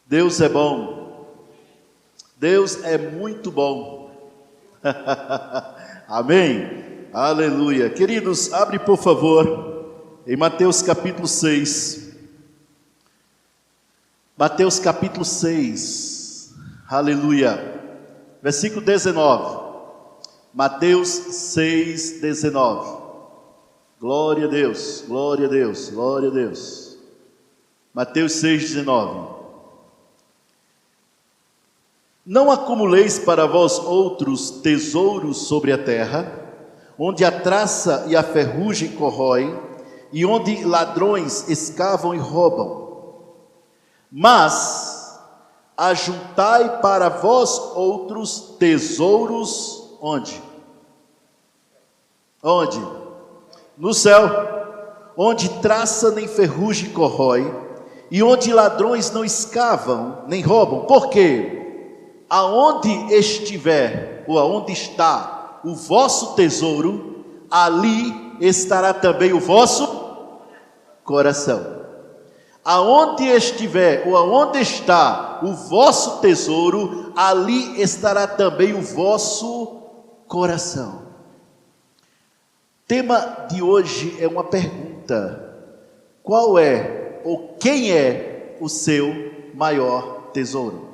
Deus é bom. Deus é muito bom. Amém? Aleluia. Queridos, abre por favor em Mateus capítulo 6. Mateus capítulo 6. Aleluia. Versículo 19. Mateus 6, 19. Glória a Deus, glória a Deus, glória a Deus. Mateus 6, 19. Não acumuleis para vós outros tesouros sobre a terra, onde a traça e a ferrugem corroem, e onde ladrões escavam e roubam. Mas ajuntai para vós outros tesouros, onde? Onde? No céu, onde traça nem ferrugem corrói, e onde ladrões não escavam nem roubam. Por quê? Aonde estiver, ou aonde está o vosso tesouro, ali estará também o vosso coração. Aonde estiver, ou aonde está o vosso tesouro, ali estará também o vosso coração. O tema de hoje é uma pergunta: qual é, ou quem é o seu maior tesouro?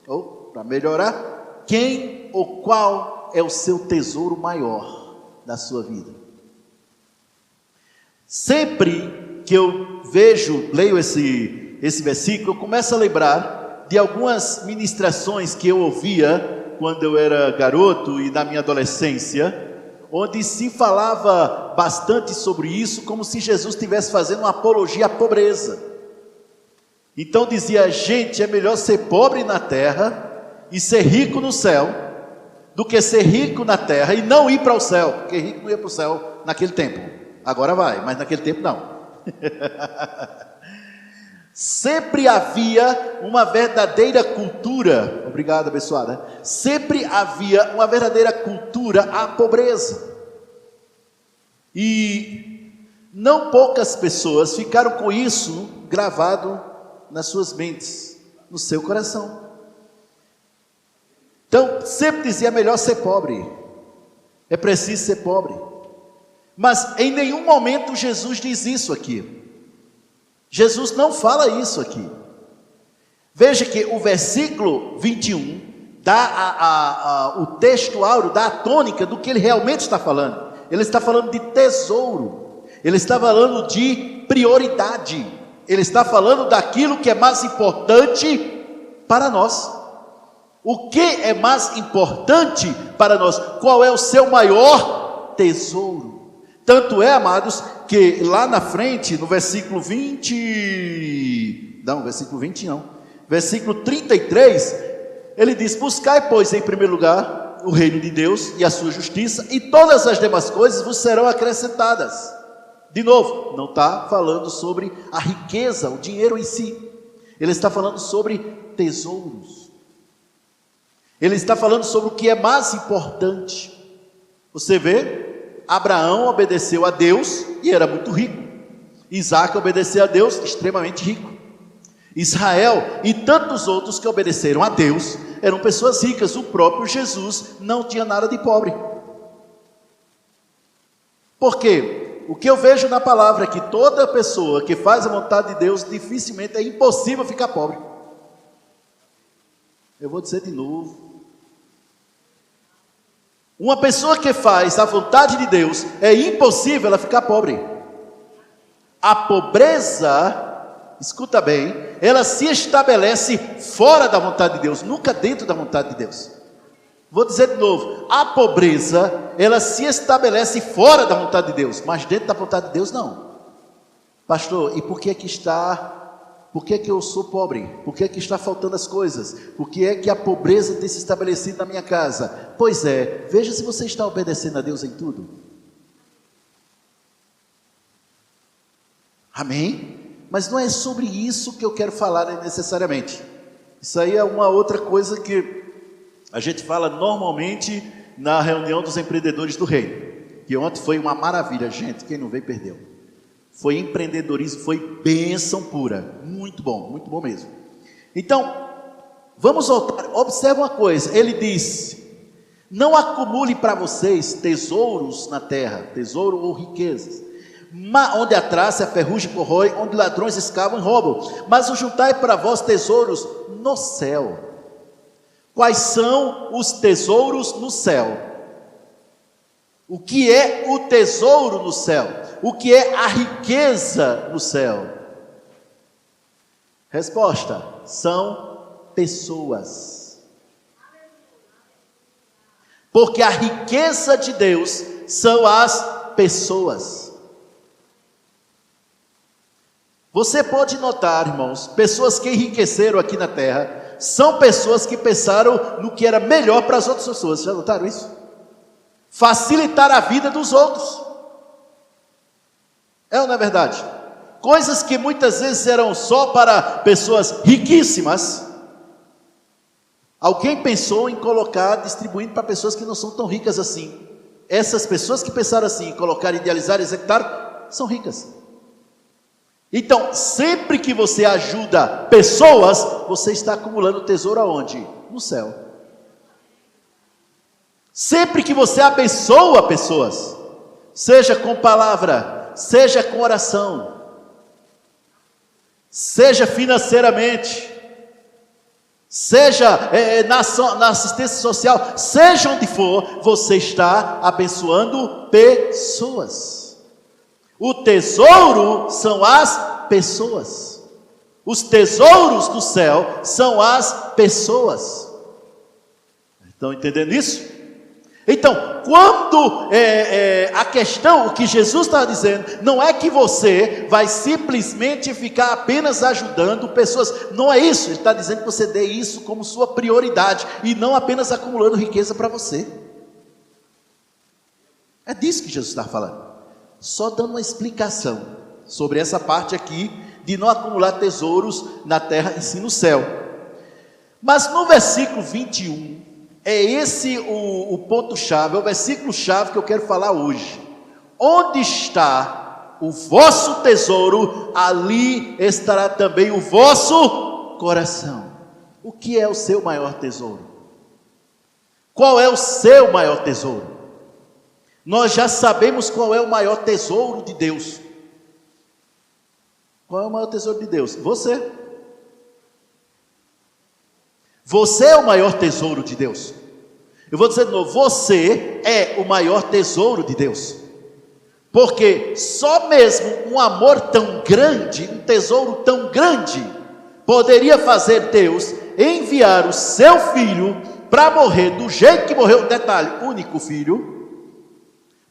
Ou, para melhorar, quem ou qual é o seu tesouro maior da sua vida? Sempre que eu leio esse versículo, eu começo a lembrar de algumas ministrações que eu ouvia quando eu era garoto e na minha adolescência, onde se falava bastante sobre isso, como se Jesus estivesse fazendo uma apologia à pobreza. Então dizia: gente, é melhor ser pobre na terra e ser rico no céu, do que ser rico na terra e não ir para o céu, porque rico não ia para o céu naquele tempo. Agora vai, mas naquele tempo não. Sempre havia uma verdadeira cultura, obrigado abençoada, sempre havia uma verdadeira cultura à pobreza, e não poucas pessoas ficaram com isso gravado nas suas mentes, no seu coração. Então sempre dizia: é melhor ser pobre, é preciso ser pobre. Mas em nenhum momento Jesus diz isso aqui. Jesus não fala isso aqui. Veja que o versículo 21 dá o texto áureo, dá a tônica do que ele realmente está falando. Ele está falando de tesouro, ele está falando de prioridade, ele está falando daquilo que é mais importante para nós. O que é mais importante para nós? Qual é o seu maior tesouro? Tanto é, amados, que lá na frente, no versículo 33, ele diz: buscai, pois, em primeiro lugar o reino de Deus e a sua justiça, e todas as demais coisas vos serão acrescentadas. De novo, não está falando sobre a riqueza, o dinheiro em si, ele está falando sobre tesouros, ele está falando sobre o que é mais importante. Você vê, Abraão obedeceu a Deus e era muito rico. Isaac obedeceu a Deus, extremamente rico. Israel e tantos outros que obedeceram a Deus eram pessoas ricas. O próprio Jesus não tinha nada de pobre. Por quê? O que eu vejo na palavra é que toda pessoa que faz a vontade de Deus, dificilmente, é impossível ficar pobre. Eu vou dizer de novo. Uma pessoa que faz a vontade de Deus, é impossível ela ficar pobre. A pobreza, escuta bem, ela se estabelece fora da vontade de Deus, nunca dentro da vontade de Deus. Vou dizer de novo: a pobreza, ela se estabelece fora da vontade de Deus, mas dentro da vontade de Deus não. Pastor, e por que eu sou pobre? Por que está faltando as coisas? Por que é que a pobreza tem se estabelecido na minha casa? Pois é, veja se você está obedecendo a Deus em tudo. Amém? Mas não é sobre isso que eu quero falar necessariamente. Isso aí é uma outra coisa que a gente fala normalmente na reunião dos empreendedores do reino, que ontem foi uma maravilha. Gente, quem não veio perdeu. Foi empreendedorismo, foi bênção pura, muito bom mesmo. Então, vamos voltar, observa uma coisa, ele disse: não acumule para vocês tesouros na terra, tesouro ou riquezas, onde a traça, a ferrugem corrói, onde ladrões escavam e roubam, mas o juntai para vós tesouros no céu. Quais são os tesouros no céu? O que é o tesouro no céu? O que é a riqueza no céu? Resposta: são pessoas. Porque a riqueza de Deus são as pessoas. Você pode notar, irmãos, pessoas que enriqueceram aqui na terra, são pessoas que pensaram no que era melhor para as outras pessoas. Já notaram isso? Facilitar a vida dos outros. É ou não é verdade? Coisas que muitas vezes eram só para pessoas riquíssimas, alguém pensou em colocar, distribuindo para pessoas que não são tão ricas assim. Essas pessoas que pensaram assim, colocar, idealizar, executar, são ricas. Então, sempre que você ajuda pessoas, você está acumulando tesouro aonde? No céu. Sempre que você abençoa pessoas, seja com palavra, seja com oração, seja financeiramente, seja na assistência social, seja onde for, você está abençoando pessoas. O tesouro são as pessoas. Os tesouros do céu são as pessoas. Estão entendendo isso? Então, quando a questão, o que Jesus está dizendo, não é que você vai simplesmente ficar apenas ajudando pessoas, não é isso. Ele está dizendo que você dê isso como sua prioridade, e não apenas acumulando riqueza para você. É disso que Jesus está falando. Só dando uma explicação sobre essa parte aqui, de não acumular tesouros na terra e sim no céu. Mas no versículo 21, é esse o ponto-chave, é o versículo-chave que eu quero falar hoje. Onde está o vosso tesouro, ali estará também o vosso coração. O que é o seu maior tesouro? Qual é o seu maior tesouro? Nós já sabemos qual é o maior tesouro de Deus. Qual é o maior tesouro de Deus? Você. Você é o maior tesouro de Deus. Eu vou dizer de novo, você é o maior tesouro de Deus. Porque só mesmo um amor tão grande, um tesouro tão grande, poderia fazer Deus enviar o seu filho para morrer do jeito que morreu, detalhe, único filho,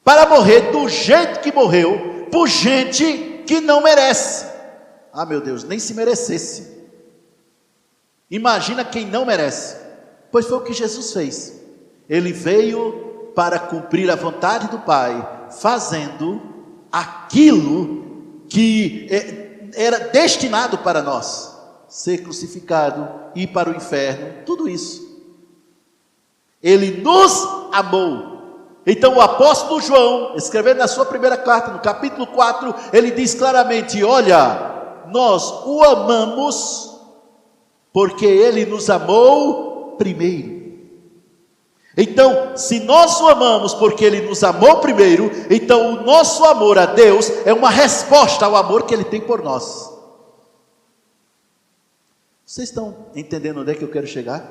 para morrer do jeito que morreu, por gente que não merece. Ah, meu Deus, nem se merecesse. Imagina quem não merece. Pois foi o que Jesus fez. Ele veio para cumprir a vontade do Pai, fazendo aquilo que era destinado para nós, ser crucificado, ir para o inferno, tudo isso. Ele nos amou. Então o apóstolo João, escrevendo na sua primeira carta, no capítulo 4, ele diz claramente: olha, nós o amamos porque ele nos amou primeiro. Então, se nós o amamos porque ele nos amou primeiro, então o nosso amor a Deus é uma resposta ao amor que ele tem por nós. Vocês estão entendendo onde é que eu quero chegar?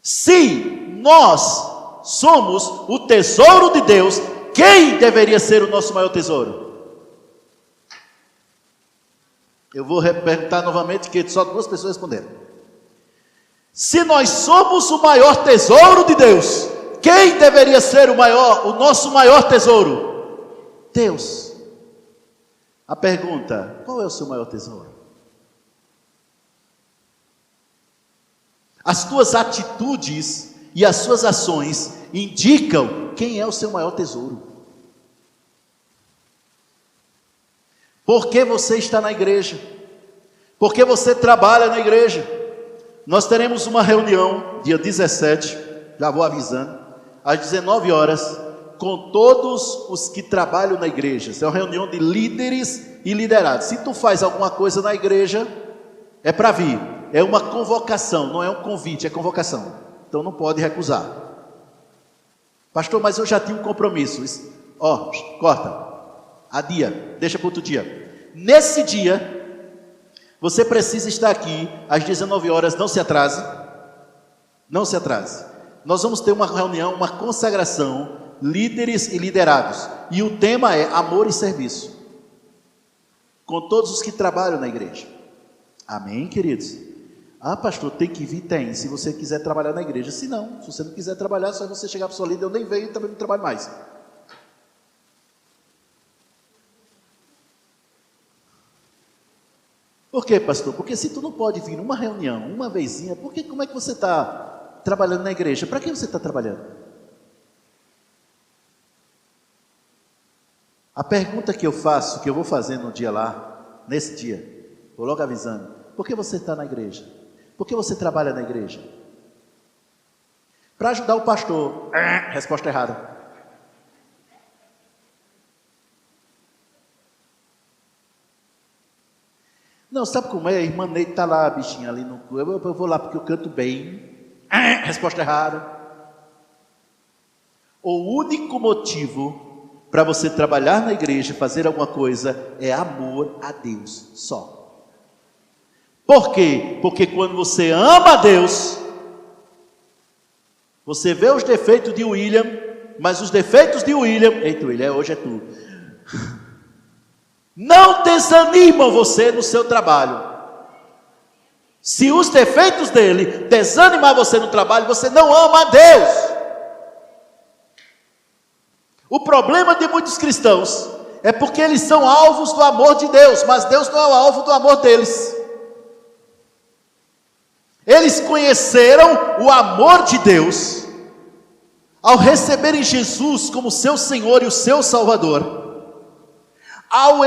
Se nós somos o tesouro de Deus, quem deveria ser o nosso maior tesouro? Eu vou perguntar novamente, que só 2 pessoas responderam. Se nós somos o maior tesouro de Deus, quem deveria ser o nosso maior tesouro? Deus. A pergunta: qual é o seu maior tesouro? As tuas atitudes e as suas ações indicam quem é o seu maior tesouro. Por que você está na igreja? Por que você trabalha na igreja? Nós teremos uma reunião, dia 17, já vou avisando, às 19 horas, com todos os que trabalham na igreja. Isso é uma reunião de líderes e liderados. Se tu faz alguma coisa na igreja, é para vir. é uma convocação, não é um convite, é convocação. Então não pode recusar. Pastor, mas eu já tinha um compromisso. Corta. Adia, deixa para outro dia. Nesse dia, você precisa estar aqui às 19 horas, não se atrase. Não se atrase. Nós vamos ter uma reunião, uma consagração, líderes e liderados. E o tema é amor e serviço. Com todos os que trabalham na igreja. Amém, queridos? Ah, pastor, tem que vir? Tem, se você quiser trabalhar na igreja. Se você não quiser trabalhar, só você chegar para o seu líder, eu nem venho e também não trabalho mais. Por quê, pastor? Porque se tu não pode vir numa reunião, uma vezinha, como é que você está trabalhando na igreja? Para quem você está trabalhando? A pergunta que eu faço, que eu vou fazer no dia lá, nesse dia, vou logo avisando, por que você está na igreja? Por que você trabalha na igreja? Para ajudar o pastor. Resposta errada. Não, sabe como é? A irmã Neide está lá, a bichinha ali no... Eu vou lá porque eu canto bem. Resposta errada. O único motivo para você trabalhar na igreja, fazer alguma coisa, é amor a Deus só. Por quê? Porque quando você ama a Deus, você vê os defeitos de William, mas os defeitos de William... Eita, William, hoje é tu. Não desanimam você no seu trabalho. Se os defeitos dele desanimar você no trabalho, você não ama a Deus. O problema de muitos cristãos é porque eles são alvos do amor de Deus, mas Deus não é o alvo do amor deles. Eles conheceram o amor de Deus ao receberem Jesus como seu Senhor e o seu Salvador. Ao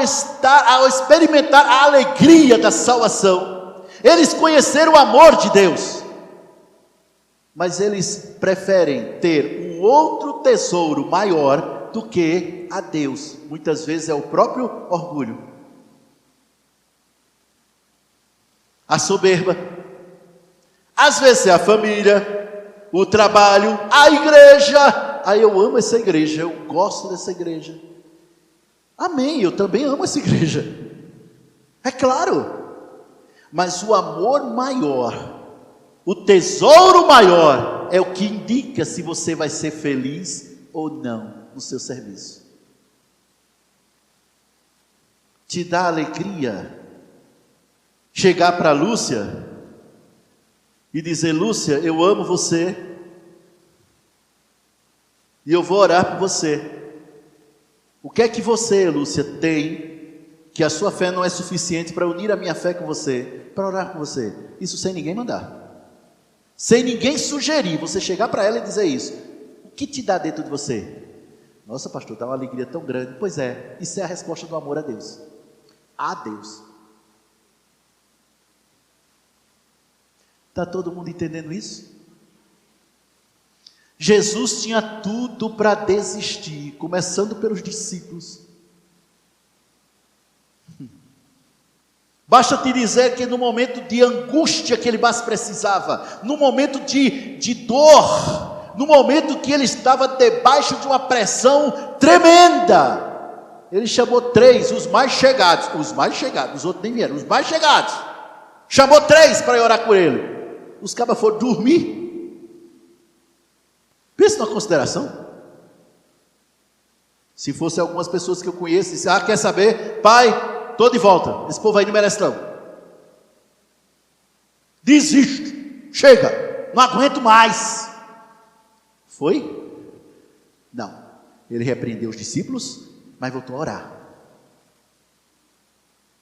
experimentar a alegria da salvação, eles conheceram o amor de Deus, mas eles preferem ter um outro tesouro maior do que a Deus. Muitas vezes é o próprio orgulho, a soberba, às vezes é a família, o trabalho, a igreja. Eu amo essa igreja, eu gosto dessa igreja. Amém, eu também amo essa igreja, é claro, mas o amor maior, o tesouro maior, é o que indica se você vai ser feliz ou não no seu serviço. Te dá alegria chegar para Lúcia e dizer: Lúcia, eu amo você e eu vou orar por você. O que é que você, Lúcia, tem que a sua fé não é suficiente para unir a minha fé com você, para orar com você? Isso sem ninguém mandar, sem ninguém sugerir, você chegar para ela e dizer isso. O que te dá dentro de você? Nossa, pastor, dá uma alegria tão grande. Pois é, isso é a resposta do amor a Deus. A Deus. Está todo mundo entendendo isso? Jesus tinha tudo para desistir, começando pelos discípulos. Basta te dizer que no momento de angústia que ele mais precisava, no momento de dor, no momento que ele estava debaixo de uma pressão tremenda, ele chamou 3, os mais chegados, os outros nem vieram, os mais chegados, chamou 3 para orar com ele. Os cabas foram dormir. Pensa na consideração. Se fosse algumas pessoas que eu conheço, disse: quer saber? Pai, estou de volta, esse povo aí não merece não. Desisto, chega, não aguento mais. Foi? Não, ele repreendeu os discípulos, mas voltou a orar.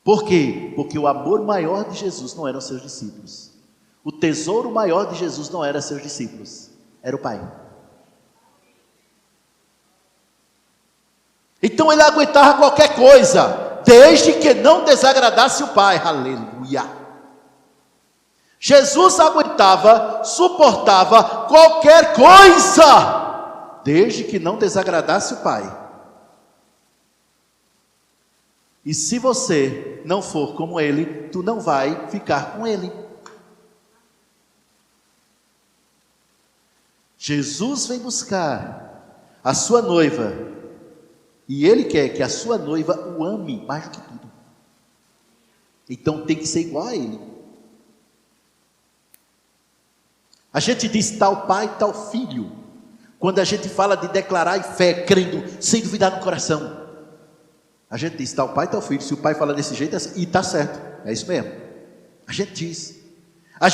Por quê? Porque o amor maior de Jesus não eram seus discípulos. O tesouro maior de Jesus não era seus discípulos, era o Pai. Então ele aguentava qualquer coisa, desde que não desagradasse o Pai. Aleluia. Jesus aguentava, suportava qualquer coisa, desde que não desagradasse o Pai. E se você não for como ele, tu não vai ficar com ele. Jesus vem buscar a sua noiva, e Ele quer que a sua noiva o ame mais do que tudo. Então tem que ser igual a Ele. A gente diz tal pai, tal filho, quando a gente fala de declarar em fé, crendo, sem duvidar no coração. A gente diz tal pai, tal filho. Se o pai fala desse jeito, e está certo, é isso mesmo. A gente diz, a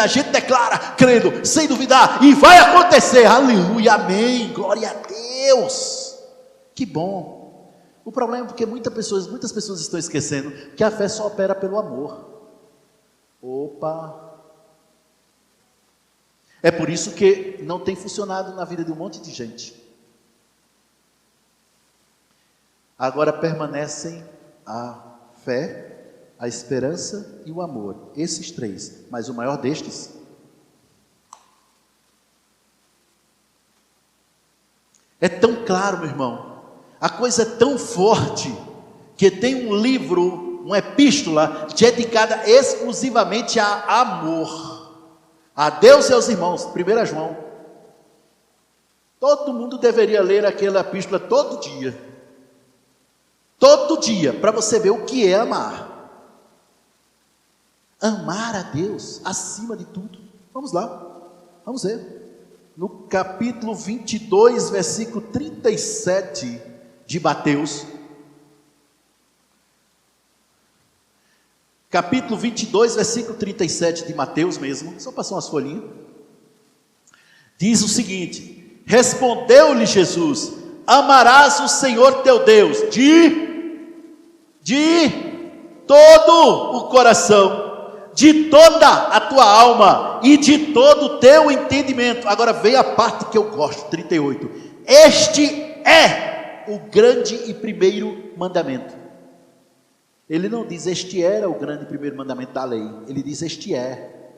gente declara, crendo, sem duvidar, e vai acontecer, aleluia, amém, glória a Deus, que bom. O problema é porque muitas pessoas estão esquecendo que a fé só opera pelo amor. Opa! É por isso que não tem funcionado na vida de um monte de gente. Agora permanecem a fé, a esperança e o amor, esses três, mas o maior destes é tão claro, meu irmão, a coisa é tão forte, que tem um livro, uma epístola, dedicada exclusivamente a amor, a Deus e aos irmãos, 1 João, todo mundo deveria ler aquela epístola todo dia, para você ver o que é amar. Amar a Deus acima de tudo. Vamos lá, vamos ver. No capítulo 22, versículo 37 de Mateus. Capítulo 22, versículo 37 de Mateus mesmo. Só passar umas folhinhas. Diz o seguinte: respondeu-lhe Jesus: amarás o Senhor teu Deus de todo o coração, de toda a tua alma e de todo o teu entendimento. Agora vem a parte que eu gosto, 38. Este é o grande e primeiro mandamento. Ele não diz este era o grande e primeiro mandamento da lei, ele diz este é.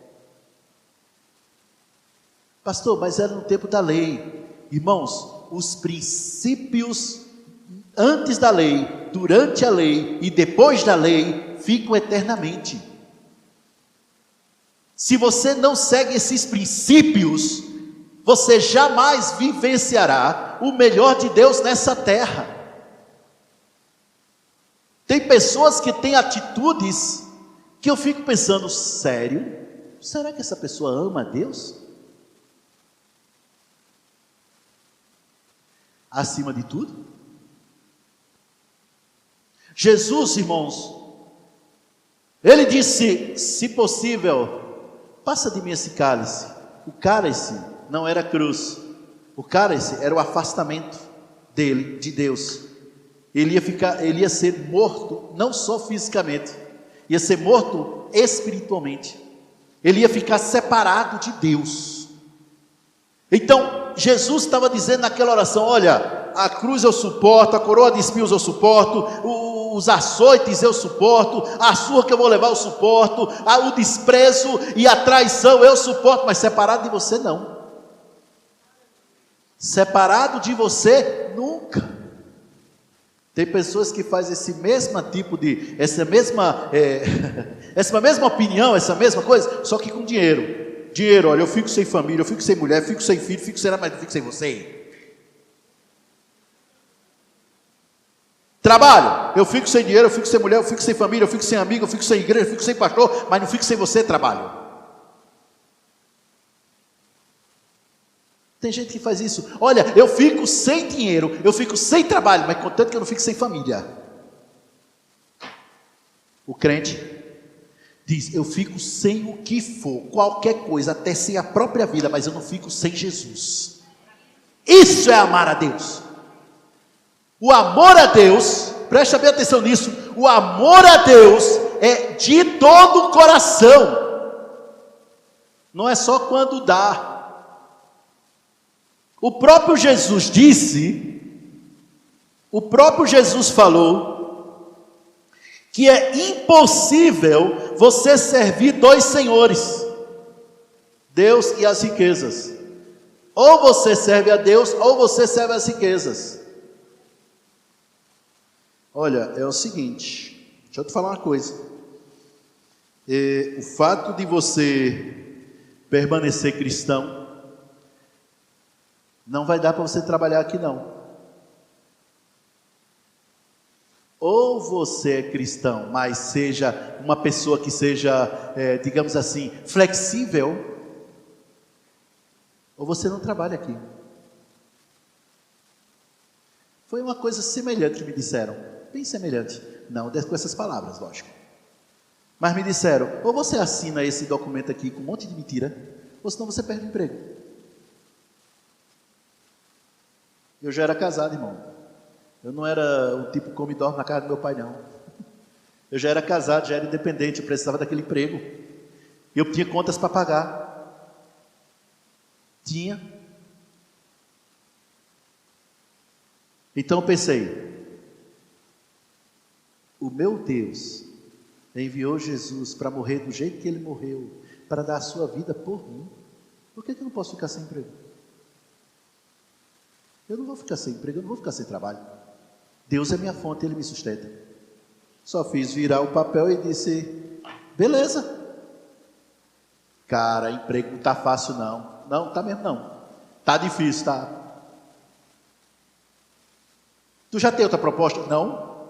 Pastor, mas era no tempo da lei. Irmãos, os princípios antes da lei, durante a lei e depois da lei ficam eternamente. Se você não segue esses princípios, você jamais vivenciará o melhor de Deus nessa terra. Tem pessoas que têm atitudes que eu fico pensando, sério? Será que essa pessoa ama a Deus? Acima de tudo? Jesus, irmãos, ele disse, se possível, passa de mim esse cálice. O cálice não era cruz, o cálice era o afastamento dele, de Deus. Ele ia ser morto, não só fisicamente, ia ser morto espiritualmente. Ele ia ficar separado de Deus. Então, Jesus estava dizendo naquela oração, olha, a cruz eu suporto, a coroa de espinhos eu suporto, os açoites eu suporto, a surra que eu vou levar eu suporto, o desprezo e a traição eu suporto, mas separado de você não. Separado de você nunca. Tem pessoas que fazem essa mesma opinião, essa mesma coisa, só que com dinheiro. Dinheiro, olha, eu fico sem família, eu fico sem mulher, fico sem filho, fico sem nada, mas eu fico sem você. Trabalho, eu fico sem dinheiro, eu fico sem mulher, eu fico sem família, eu fico sem amigo, eu fico sem igreja, eu fico sem pastor, mas não fico sem você, trabalho. Tem gente que faz isso. Olha, eu fico sem dinheiro, eu fico sem trabalho, mas contanto que eu não fico sem família. O crente diz, eu fico sem o que for, qualquer coisa, até sem a própria vida, mas eu não fico sem Jesus. Isso é amar a Deus. O amor a Deus, preste bem atenção nisso, o amor a Deus é de todo o coração, não é só quando dá. O próprio Jesus disse, o próprio Jesus falou, que é impossível você servir dois senhores, Deus e as riquezas. Ou você serve a Deus, ou você serve as riquezas. Olha, é o seguinte, deixa eu te falar uma coisa. O fato de você permanecer cristão Não vai dar para você trabalhar aqui não. Ou você é cristão, mas seja uma pessoa que seja, digamos assim, flexível, ou você não trabalha aqui. Foi uma coisa semelhante que me disseram, bem semelhante, não com essas palavras, lógico. Mas me disseram, ou você assina esse documento aqui com um monte de mentira, ou senão você perde o emprego. Eu já era casado, irmão. Eu não era o tipo come e dorme na casa do meu pai, não. Eu já era casado, já era independente, eu precisava daquele emprego. Eu tinha contas para pagar. Tinha. Então eu pensei, o meu Deus enviou Jesus para morrer do jeito que ele morreu, para dar a sua vida por mim. Por que eu não posso ficar sem emprego? Eu não vou ficar sem emprego, eu não vou ficar sem trabalho. Deus é minha fonte, Ele me sustenta. Só fiz virar o papel e disse, beleza. Cara, emprego não está fácil não. Não, está mesmo não. Está difícil, tá? Tu já tem outra proposta? Não.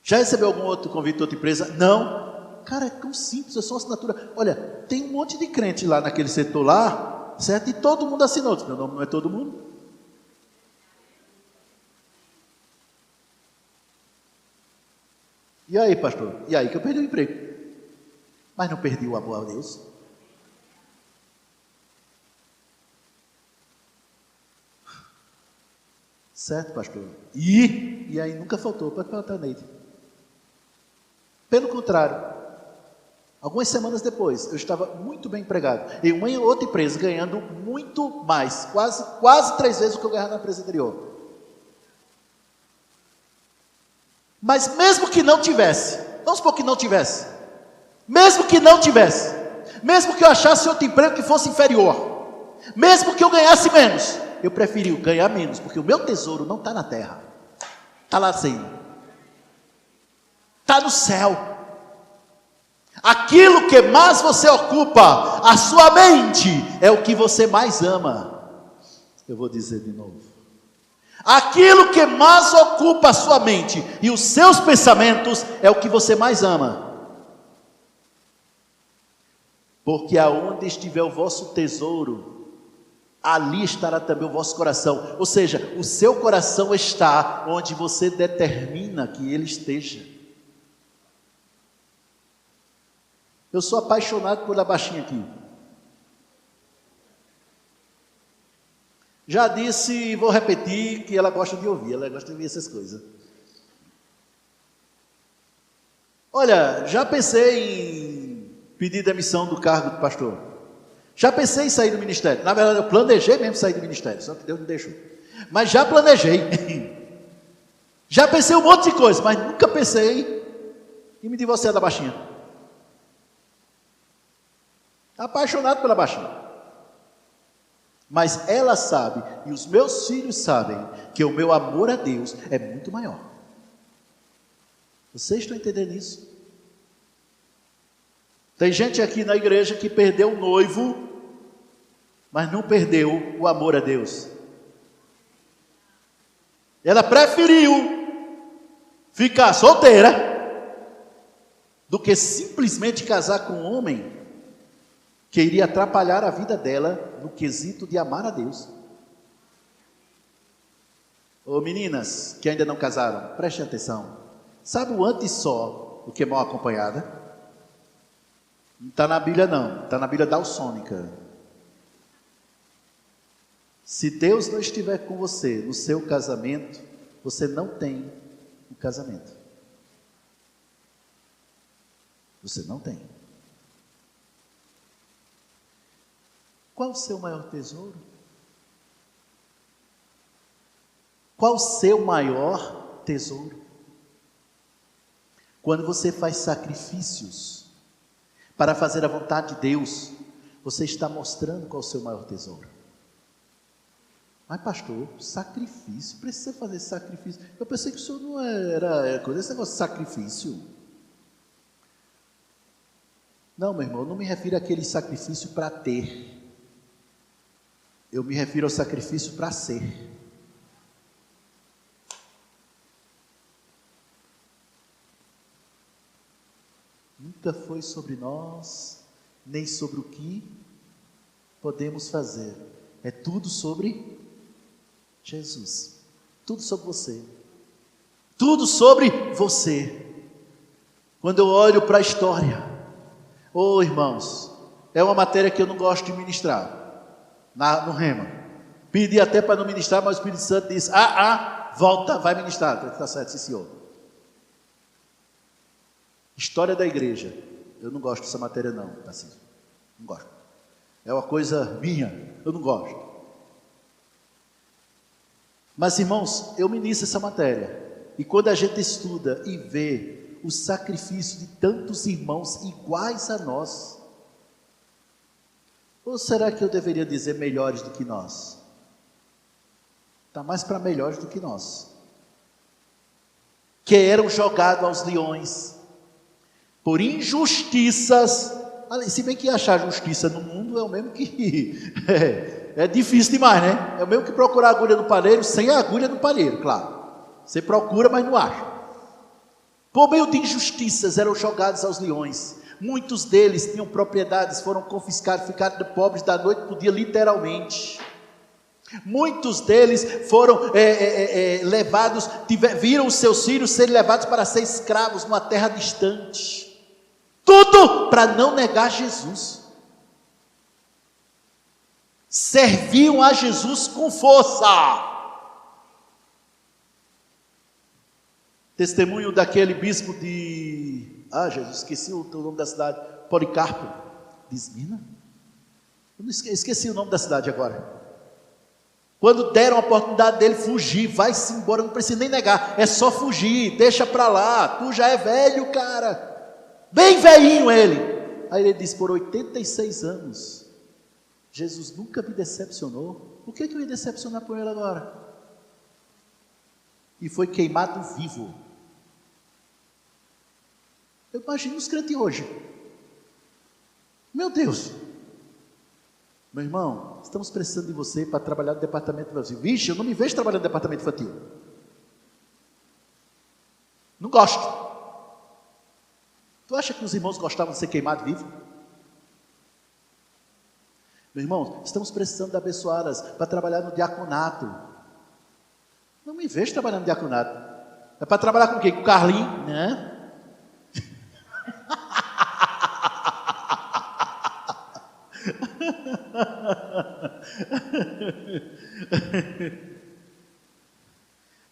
Já recebeu algum outro convite de outra empresa? Não. Cara, é tão simples, é só assinatura. Olha, tem um monte de crente lá naquele setor lá, certo? E todo mundo assinou. Meu nome não é todo mundo. E aí, pastor? E aí que eu perdi o emprego. Mas não perdi o amor a Deus. Certo, pastor? E aí nunca faltou, pode perguntar Neide. Pelo contrário, algumas semanas depois, eu estava muito bem empregado. Em uma outra empresa, ganhando muito mais, quase 3 vezes o que eu ganhava na empresa anterior. Mas mesmo que não tivesse, vamos supor que não tivesse, mesmo que não tivesse, mesmo que eu achasse outro emprego que fosse inferior, mesmo que eu ganhasse menos, eu preferi ganhar menos, porque o meu tesouro não está na terra, está lá acima, está no céu. Aquilo que mais você ocupa, a sua mente, é o que você mais ama. Eu vou dizer de novo. Aquilo que mais ocupa a sua mente e os seus pensamentos é o que você mais ama. Porque aonde estiver o vosso tesouro, ali estará também o vosso coração. Ou seja, o seu coração está onde você determina que ele esteja. Eu sou apaixonado pela baixinha aqui. Já disse e vou repetir que ela gosta de ouvir, ela gosta de ouvir essas coisas. Olha, já pensei em pedir demissão do cargo de pastor. Já pensei em sair do ministério. Na verdade, eu planejei mesmo sair do ministério, só que Deus não deixou. Mas já planejei. Já pensei um monte de coisa, mas nunca pensei em me divorciar da baixinha. Apaixonado pela baixinha. Mas ela sabe, e os meus filhos sabem, que o meu amor a Deus é muito maior. Vocês estão entendendo isso? Tem gente aqui na igreja que perdeu o noivo, mas não perdeu o amor a Deus. Ela preferiu ficar solteira do que simplesmente casar com um homem que iria atrapalhar a vida dela no quesito de amar a Deus. Ô meninas que ainda não casaram, prestem atenção. Sabe o antes só do que mal acompanhada? Não está na Bíblia não, está na Bíblia dalsônica. Se Deus não estiver com você no seu casamento, você não tem um casamento. Você não tem. Qual o seu maior tesouro? Qual o seu maior tesouro? Quando você faz sacrifícios para fazer a vontade de Deus, você está mostrando qual é o seu maior tesouro. Mas pastor, sacrifício, precisa fazer sacrifício. Eu pensei que o senhor não era coisa, esse negócio de sacrifício. Não, meu irmão, eu não me refiro àquele sacrifício para ter. Eu me refiro ao sacrifício para ser. Nunca foi sobre nós, nem sobre o que podemos fazer. É tudo sobre Jesus. Tudo sobre você. Tudo sobre você. Quando eu olho para a história, irmãos, é uma matéria que eu não gosto de ministrar no Rema. Pedi até para não ministrar, mas o Espírito Santo disse: volta, vai ministrar. Está certo, sim, senhor. História da igreja. Eu não gosto dessa matéria não, Tarcísio. Não gosto. É uma coisa minha, eu não gosto. Mas, irmãos, eu ministro essa matéria. E quando a gente estuda e vê o sacrifício de tantos irmãos iguais a nós, ou será que eu deveria dizer melhores do que nós? Está mais para melhores do que nós. Que eram jogados aos leões por injustiças. Se bem que achar justiça no mundo é o mesmo que é difícil demais, né? É o mesmo que procurar agulha no palheiro sem a agulha no palheiro, claro. Você procura, mas não acha. Por meio de injustiças eram jogados aos leões. Muitos deles tinham propriedades, foram confiscados, ficaram pobres da noite para o dia, literalmente. Muitos deles foram levados, viram os seus filhos serem levados para ser escravos numa terra distante. Tudo para não negar Jesus. Serviam a Jesus com força. Testemunho daquele bispo de... Jesus, esqueci o nome da cidade. Policarpo. De Esmina? Eu esqueci o nome da cidade agora. Quando deram a oportunidade dele fugir, vai-se embora, não precisa nem negar. É só fugir, deixa para lá. Tu já é velho, cara. Bem velhinho ele. Aí ele disse: por 86 anos, Jesus nunca me decepcionou. Por que eu ia decepcionar por ele agora? E foi queimado vivo. Eu imagino os crentes hoje. Meu Deus. Meu irmão, estamos precisando de você para trabalhar no departamento infantil. Vixe, eu não me vejo trabalhando no departamento infantil. Não gosto. Tu acha que os irmãos gostavam de ser queimados vivos? Meu irmão, estamos precisando de abençoadas para trabalhar no diaconato. Não me vejo trabalhando no diaconato. É para trabalhar com quem? Com o Carlinhos? Né?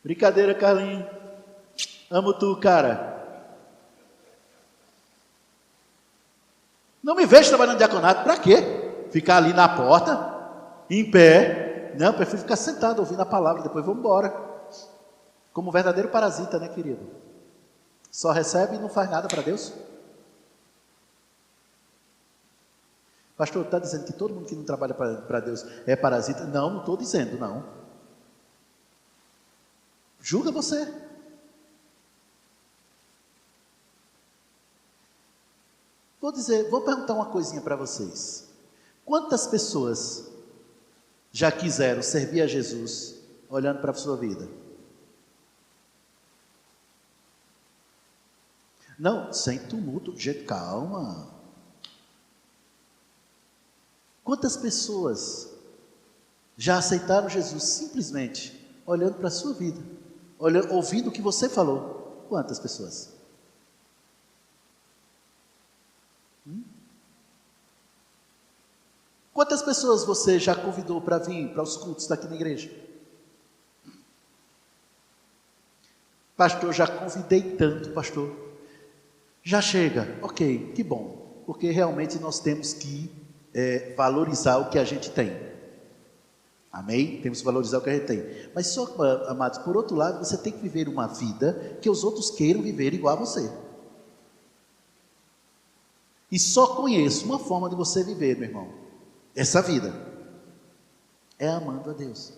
Brincadeira, Carlinhos. Amo tu, cara. Não me vejo trabalhando no diaconato. Para quê? Ficar ali na porta, em pé. Não, eu prefiro ficar sentado ouvindo a palavra. Depois vamos embora. Como um verdadeiro parasita, né, querido? Só recebe e não faz nada para Deus. Pastor, está dizendo que todo mundo que não trabalha para Deus é parasita? Não estou dizendo, não. Julga você. Vou perguntar uma coisinha para vocês. Quantas pessoas já quiseram servir a Jesus olhando para a sua vida? Não, sem tumulto, gente, calma. Quantas pessoas já aceitaram Jesus simplesmente olhando para a sua vida, ouvindo o que você falou? Quantas pessoas? Quantas pessoas você já convidou para vir para os cultos daqui na igreja? Pastor, já convidei tanto, pastor. Já chega, ok, que bom, porque realmente nós temos que valorizar o que a gente tem. Amém? Temos que valorizar o que a gente tem. Mas só, amados, por outro lado, você tem que viver uma vida que os outros queiram viver igual a você. E só conheço uma forma de você viver, meu irmão, essa vida, é amando a Deus.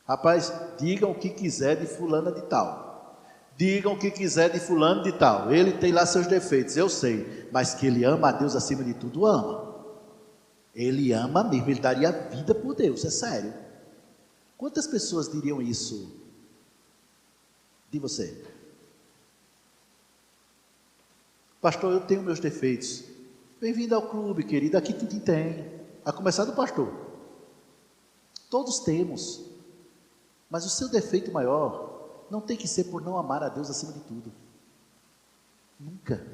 Rapaz, digam o que quiser de fulana de tal. Digam o que quiser de fulano de tal. Ele tem lá seus defeitos, eu sei. Mas que ele ama a Deus acima de tudo, ama. Ele ama mesmo, ele daria a vida por Deus, é sério. Quantas pessoas diriam isso de você? Pastor, eu tenho meus defeitos. Bem-vindo ao clube, querido, aqui tudo tem. A começar do pastor. Todos temos. Mas o seu defeito maior não tem que ser por não amar a Deus acima de tudo. Nunca.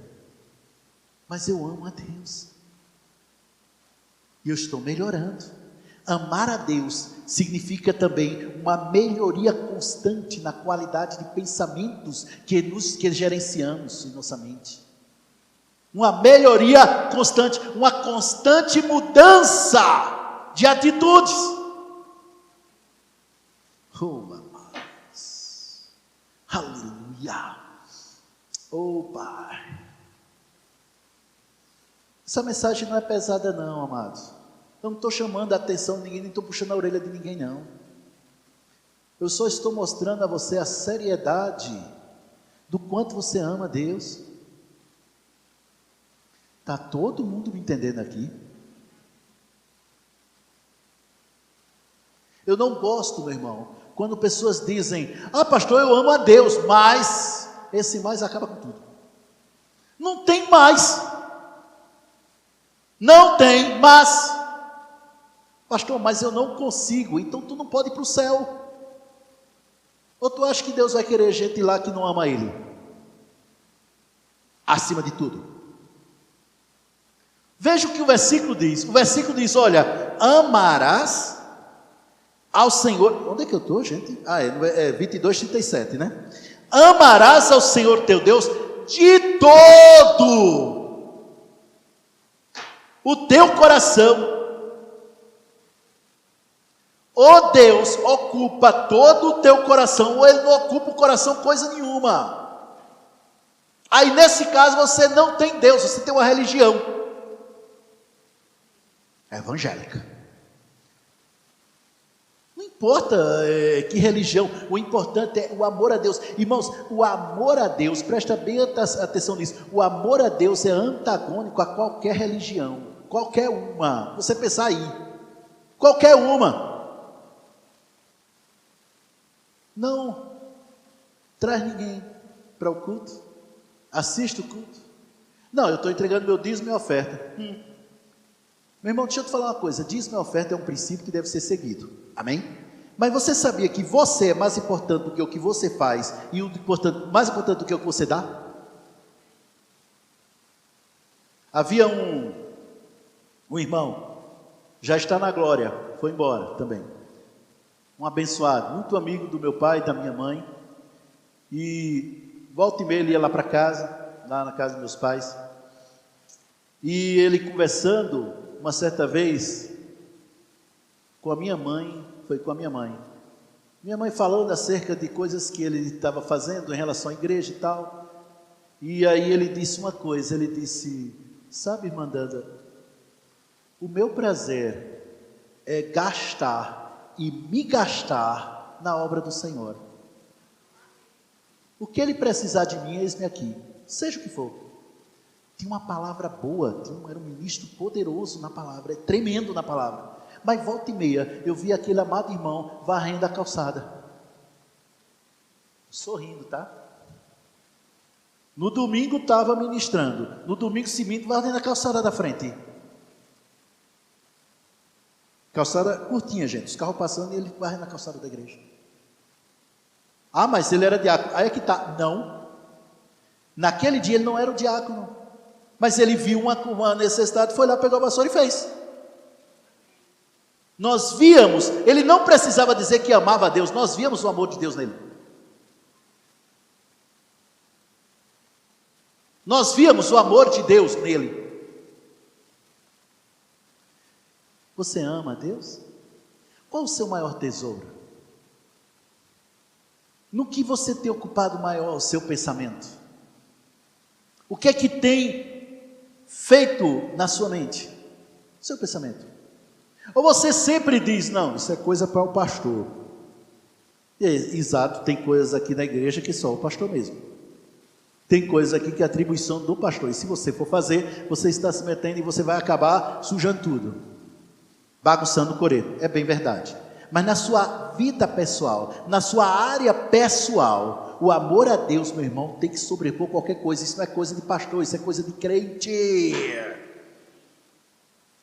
Mas eu amo a Deus. E eu estou melhorando. Amar a Deus significa também uma melhoria constante na qualidade de pensamentos que gerenciamos em nossa mente. Uma melhoria constante, uma constante mudança de atitudes. Oh, amados. Aleluia. Oh, Pai. Essa mensagem não é pesada não, amados. Eu não estou chamando a atenção de ninguém, nem estou puxando a orelha de ninguém não. Eu só estou mostrando a você a seriedade do quanto você ama a Deus. Está todo mundo me entendendo aqui? Eu não gosto, meu irmão, quando pessoas dizem, pastor, eu amo a Deus, mas esse mais acaba com tudo. Não tem mais. Não tem, mas pastor, mas eu não consigo, então tu não pode ir para o céu. Ou tu acha que Deus vai querer gente lá que não ama Ele? Acima de tudo. Veja o que o versículo diz. O versículo diz, olha, amarás ao Senhor. Onde é que eu estou, gente? É 22, 37, né? Amarás ao Senhor teu Deus de todo o teu coração. Ou Deus ocupa todo o teu coração, ou Ele não ocupa o coração coisa nenhuma. Aí nesse caso você não tem Deus, você tem uma religião evangélica. Não importa que religião, o importante é o amor a Deus. Irmãos, o amor a Deus, presta bem atenção nisso, o amor a Deus é antagônico a qualquer religião, qualquer uma, você pensar aí, qualquer uma. Não traz ninguém para o culto, assiste o culto. Não, eu estou entregando meu dízimo e oferta. Meu irmão, deixa eu te falar uma coisa, dízimo e oferta é um princípio que deve ser seguido, amém? Mas você sabia que você é mais importante do que o que você faz e mais importante do que o que você dá? Havia um irmão, já está na glória, foi embora também, um abençoado, muito amigo do meu pai e da minha mãe, e volta e meia ele ia lá para casa, lá na casa dos meus pais, e ele conversando, uma certa vez, com a minha mãe, foi com a minha mãe falando acerca de coisas que ele estava fazendo em relação à igreja e tal, e aí ele disse uma coisa, ele disse, sabe, irmã Danda, o meu prazer é gastar e me gastar na obra do Senhor. O que ele precisar de mim, eis-me aqui, seja o que for. Tinha uma palavra boa, era um ministro poderoso na palavra, tremendo na palavra. Mas volta e meia, eu vi aquele amado irmão varrendo a calçada. Sorrindo, tá? No domingo estava ministrando, no domingo seguinte varrendo a calçada da frente. Calçada curtinha, gente, os carros passando e ele varrendo a calçada da igreja. Mas ele era diácono. Aí é que tá, não. Naquele dia ele não era o diácono. Mas ele viu uma necessidade, foi lá, pegou a vassoura e fez. Nós víamos, ele não precisava dizer que amava a Deus, nós víamos o amor de Deus nele. Nós víamos o amor de Deus nele. Você ama a Deus? Qual o seu maior tesouro? No que você tem ocupado maior o seu pensamento? O que é que tem feito na sua mente? Seu pensamento. Ou você sempre diz, não, isso é coisa para o pastor. Exato, tem coisas aqui na igreja que só o pastor mesmo. Tem coisas aqui que é atribuição do pastor. E se você for fazer, você está se metendo e você vai acabar sujando tudo. bagunçando o coreto. É bem verdade. Mas na sua vida pessoal, na sua área pessoal, o amor a Deus, meu irmão, tem que sobrepor qualquer coisa. Isso não é coisa de pastor, isso é coisa de crente.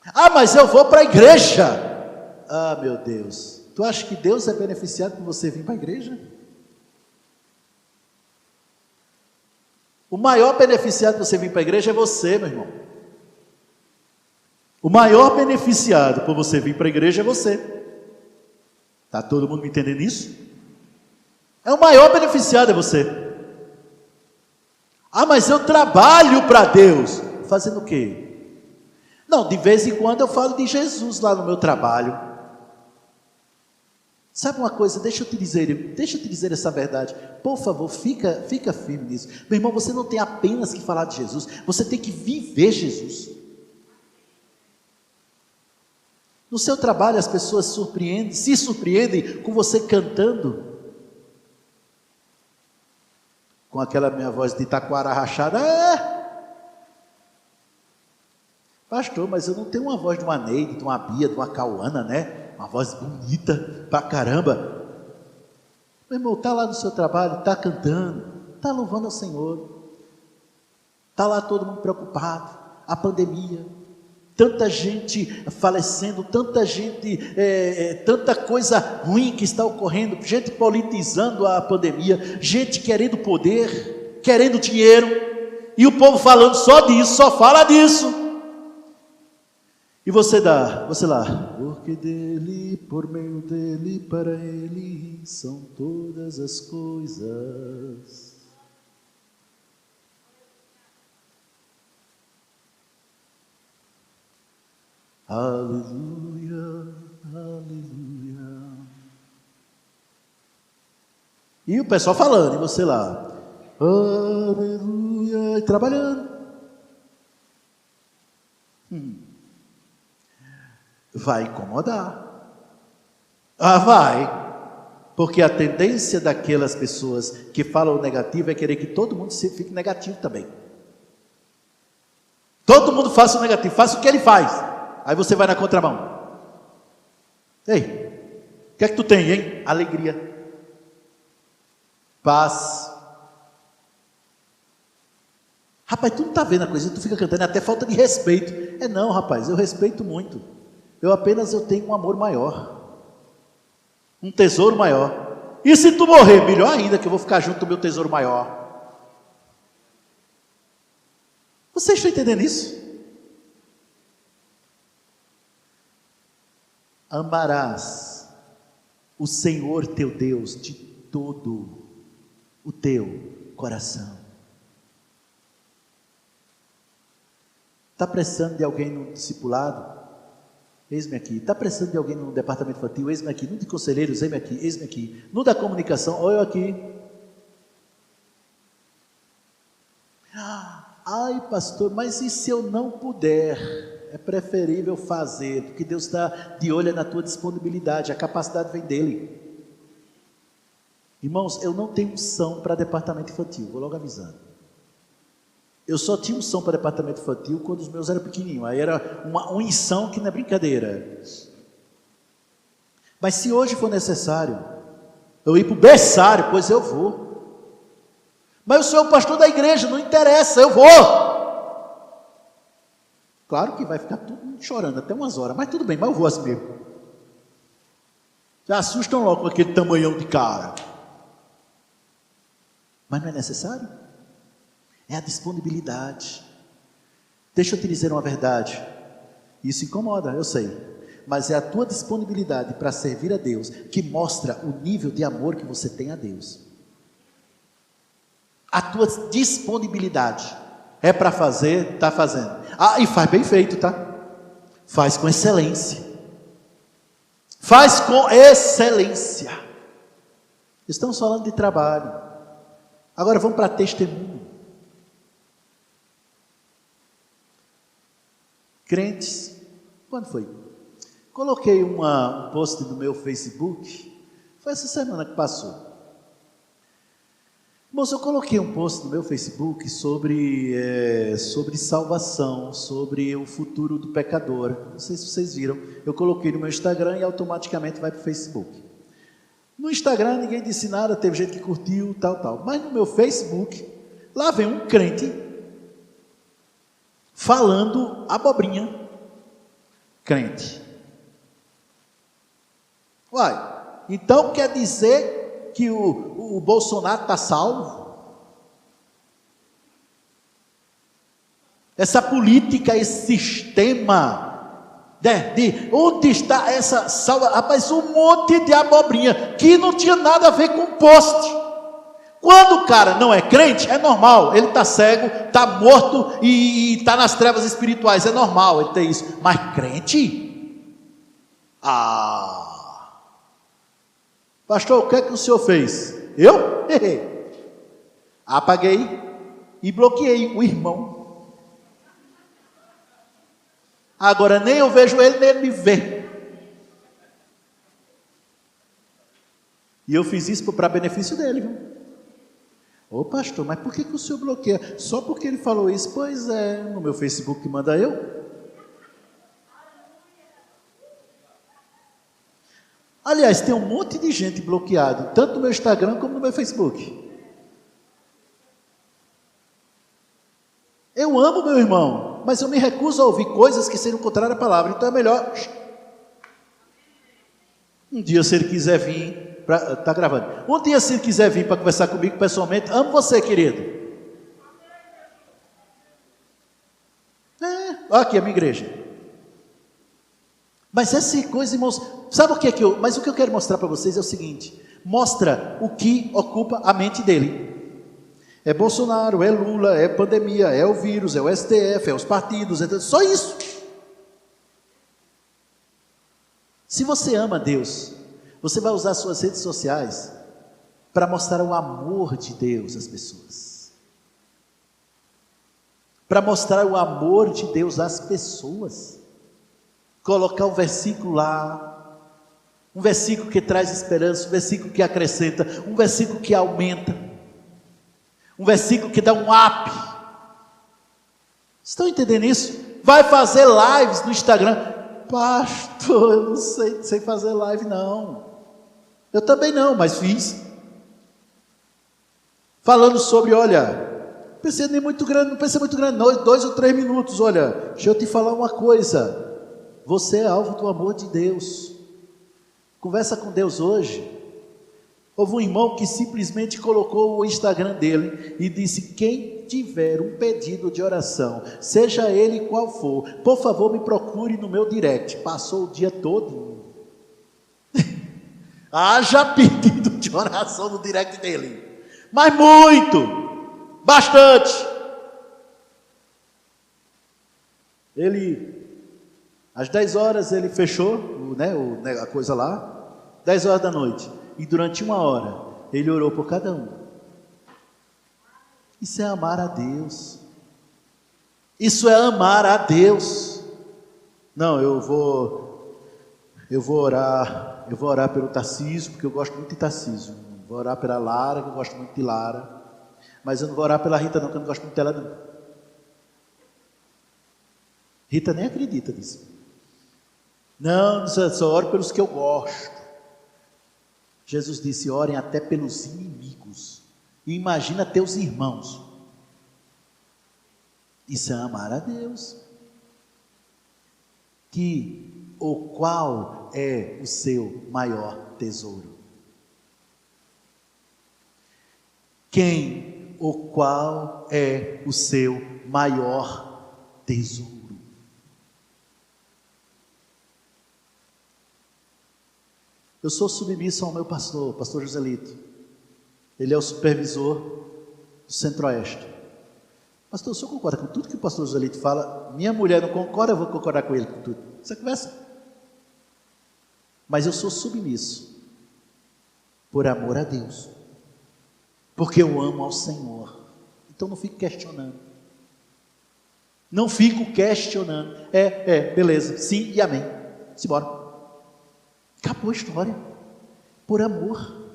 Ah, mas eu vou para a igreja. Ah, meu Deus. Tu acha que Deus é beneficiado por você vir para a igreja? O maior beneficiado por você vir para a igreja é você, meu irmão. O maior beneficiado por você vir para a igreja é você. Está todo mundo me entendendo isso? É o maior beneficiado, é você. Ah, mas eu trabalho para Deus. Fazendo o quê? Não, de vez em quando eu falo de Jesus lá no meu trabalho. Sabe uma coisa, deixa eu te dizer essa verdade. Por favor, fica firme nisso. Meu irmão, você não tem apenas que falar de Jesus, você tem que viver Jesus. No seu trabalho as pessoas se surpreendem com você cantando. Com aquela minha voz de taquara rachada. Pastor, mas eu não tenho uma voz de uma Neide, de uma Bia, de uma Cauana, né? Uma voz bonita pra caramba. Meu irmão, está lá no seu trabalho, está cantando, está louvando ao Senhor. Está lá todo mundo preocupado. A pandemia. Tanta gente falecendo, tanta gente, tanta coisa ruim que está ocorrendo, gente politizando a pandemia, gente querendo poder, querendo dinheiro, e o povo falando só disso, só fala disso. E você lá, porque dele, por meio dele, para ele, são todas as coisas. Aleluia, aleluia. E o pessoal falando, e você lá, aleluia, e trabalhando. Vai incomodar. Ah, vai. Porque a tendência daquelas pessoas que falam o negativo é querer que todo mundo fique negativo também. Todo mundo faça o negativo, faça o que ele faz. Aí você vai na contramão. Ei, o que é que tu tem, hein? Alegria, paz. Rapaz, tu não está vendo a coisa, tu fica cantando, é até falta de respeito. Não, rapaz, eu respeito muito. Eu tenho um amor maior, um tesouro maior. E se tu morrer, melhor ainda, que eu vou ficar junto do meu tesouro maior. Vocês estão entendendo isso? Amarás o Senhor teu Deus de todo o teu coração. Está precisando de alguém no discipulado? Eis-me aqui. Está precisando de alguém no departamento infantil? Eis-me aqui. No de conselheiros? Eis-me aqui. Eis-me aqui. No da comunicação? Olha eu aqui. Ai, pastor, mas e se eu não puder? É preferível fazer, porque Deus está de olho na tua disponibilidade, a capacidade vem dele. Irmãos, eu não tenho unção para departamento infantil, vou logo avisando. Eu só tinha unção para departamento infantil quando os meus eram pequenininhos, aí era uma unção que não é brincadeira. Mas se hoje for necessário eu ir para o berçário, pois eu vou. Mas eu sou o pastor da igreja, não interessa, eu vou. Claro que vai ficar todo mundo chorando até umas horas, mas tudo bem, mas eu vou assim mesmo. Já assustam logo com aquele tamanhão de cara. Mas não é necessário? É a disponibilidade. Deixa eu te dizer uma verdade. Isso incomoda, eu sei. Mas é a tua disponibilidade para servir a Deus que mostra o nível de amor que você tem a Deus. A tua disponibilidade é para fazer, está fazendo. Ah, e faz bem feito, tá? Faz com excelência. Faz com excelência. Estamos falando de trabalho. Agora vamos para testemunho. Crentes, quando foi? Coloquei um post no meu Facebook, foi essa semana que passou. Moço, eu coloquei um post no meu Facebook sobre salvação, sobre o futuro do pecador. Não sei se vocês viram. Eu coloquei no meu Instagram e automaticamente vai para o Facebook. No Instagram ninguém disse nada, teve gente que curtiu, tal. Mas no meu Facebook, lá vem um crente falando abobrinha. Crente. Uai, então quer dizer que o Bolsonaro está salvo? Essa política, esse sistema, onde está essa salva? Rapaz, um monte de abobrinha, que não tinha nada a ver com poste. Quando o cara não é crente, é normal, ele está cego, está morto e está nas trevas espirituais, é normal ele ter isso. Mas crente? Pastor, o que é que o senhor fez? Eu? Apaguei e bloqueei o irmão. Agora nem eu vejo ele, nem ele me vê. E eu fiz isso para benefício dele, viu? Ô pastor, mas por que o senhor bloqueia? Só porque ele falou isso? Pois é, no meu Facebook manda eu. Aliás, tem um monte de gente bloqueado, tanto no meu Instagram como no meu Facebook. Eu amo meu irmão, mas eu me recuso a ouvir coisas que sejam contrárias à palavra. Então é melhor. Um dia, se ele quiser vir, tá gravando. Um dia, se ele quiser vir para conversar comigo pessoalmente, amo você, querido. Olha aqui a minha igreja. Mas essa coisa, irmãos, sabe o que é que mas o que eu quero mostrar para vocês é o seguinte: mostra o que ocupa a mente dele. É Bolsonaro, é Lula, é pandemia, é o vírus, é o STF, é os partidos, é só isso. Se você ama Deus, você vai usar suas redes sociais para mostrar o amor de Deus às pessoas. Para mostrar o amor de Deus às pessoas. Colocar um versículo lá, um versículo que traz esperança, um versículo que acrescenta, um versículo que aumenta, um versículo que dá um up. Estão entendendo isso? Vai fazer lives no Instagram. Pastor, eu não sei fazer live não. Eu também não, mas fiz. Falando sobre, olha, não precisa muito grande, não, 2 ou 3 minutos, olha, deixa eu te falar uma coisa. Você é alvo do amor de Deus. Conversa com Deus hoje. Houve um irmão que simplesmente colocou o Instagram dele e disse: quem tiver um pedido de oração, seja ele qual for, por favor me procure no meu direct. Passou o dia todo. Haja pedido de oração no direct dele. Mas muito, bastante. Às 10 horas ele fechou a coisa lá, 10 horas da noite, e durante 1 hora ele orou por cada um. Isso é amar a Deus. Isso é amar a Deus. Não, eu vou orar pelo Tarcísio, porque eu gosto muito de Tarcísio. Vou orar pela Lara, que eu gosto muito de Lara. Mas eu não vou orar pela Rita não, que eu não gosto muito dela não. Rita nem acredita nisso. Não, só oro pelos que eu gosto. Jesus disse: orem até pelos inimigos. E imagina teus irmãos. Isso é amar a Deus. Qual é o seu maior tesouro? Qual é o seu maior tesouro? Eu sou submisso ao meu pastor Joselito. Ele é o supervisor do Centro-Oeste. Pastor, o senhor concorda com tudo que o pastor Joselito fala? Minha mulher não concorda, eu vou concordar com ele com tudo. Você conversa? Mas eu sou submisso por amor a Deus, porque eu amo ao Senhor. Então não fico questionando. Não fico questionando. Beleza, sim e amém. Simbora. Acabou a história. Por amor.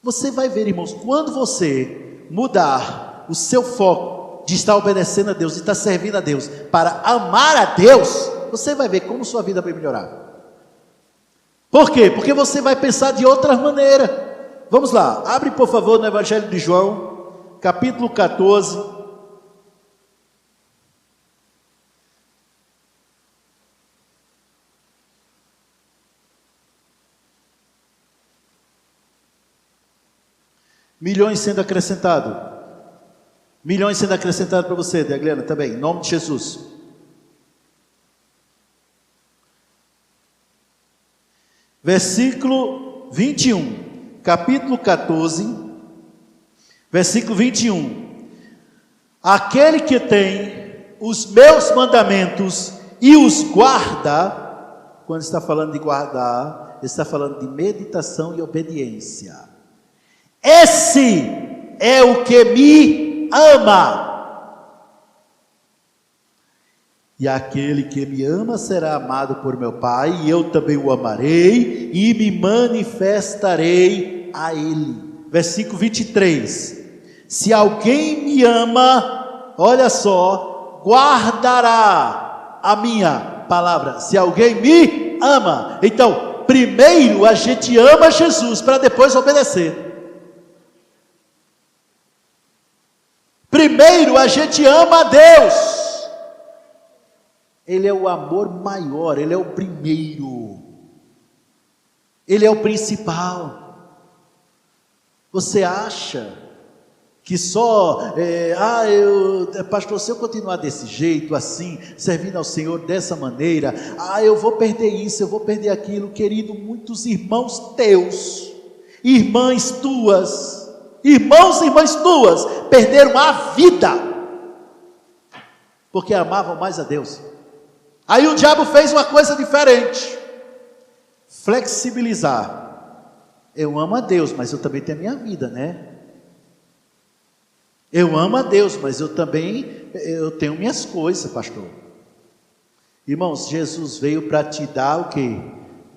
Você vai ver, irmãos, quando você mudar o seu foco de estar obedecendo a Deus, de estar servindo a Deus, para amar a Deus, você vai ver como sua vida vai melhorar. Por quê? Porque você vai pensar de outra maneira. Vamos lá, abre por favor no Evangelho de João, capítulo 14. Milhões sendo acrescentados. Milhões sendo acrescentados para você, Degliana, também, em nome de Jesus. Versículo 21, capítulo 14, versículo 21. Aquele que tem os meus mandamentos e os guarda, quando está falando de guardar, está falando de meditação e obediência. Esse é o que me ama. E aquele que me ama será amado por meu Pai, e eu também o amarei e me manifestarei a ele. Versículo 23. Se alguém me ama, olha só, guardará a minha palavra. Se alguém me ama. Então, primeiro a gente ama Jesus para depois obedecer. Primeiro a gente ama a Deus. Ele é o amor maior, Ele é o primeiro, Ele é o principal. Você acha que só, pastor, se eu continuar desse jeito, assim, servindo ao Senhor dessa maneira, eu vou perder isso, eu vou perder aquilo. Querido, muitos irmãos teus, irmãs tuas, irmãos e irmãs tuas, perderam a vida, porque amavam mais a Deus. Aí o diabo fez uma coisa diferente, flexibilizar. Eu amo a Deus, mas eu também tenho a minha vida, né? Eu amo a Deus, mas eu tenho minhas coisas, pastor. Irmãos, Jesus veio para te dar o quê?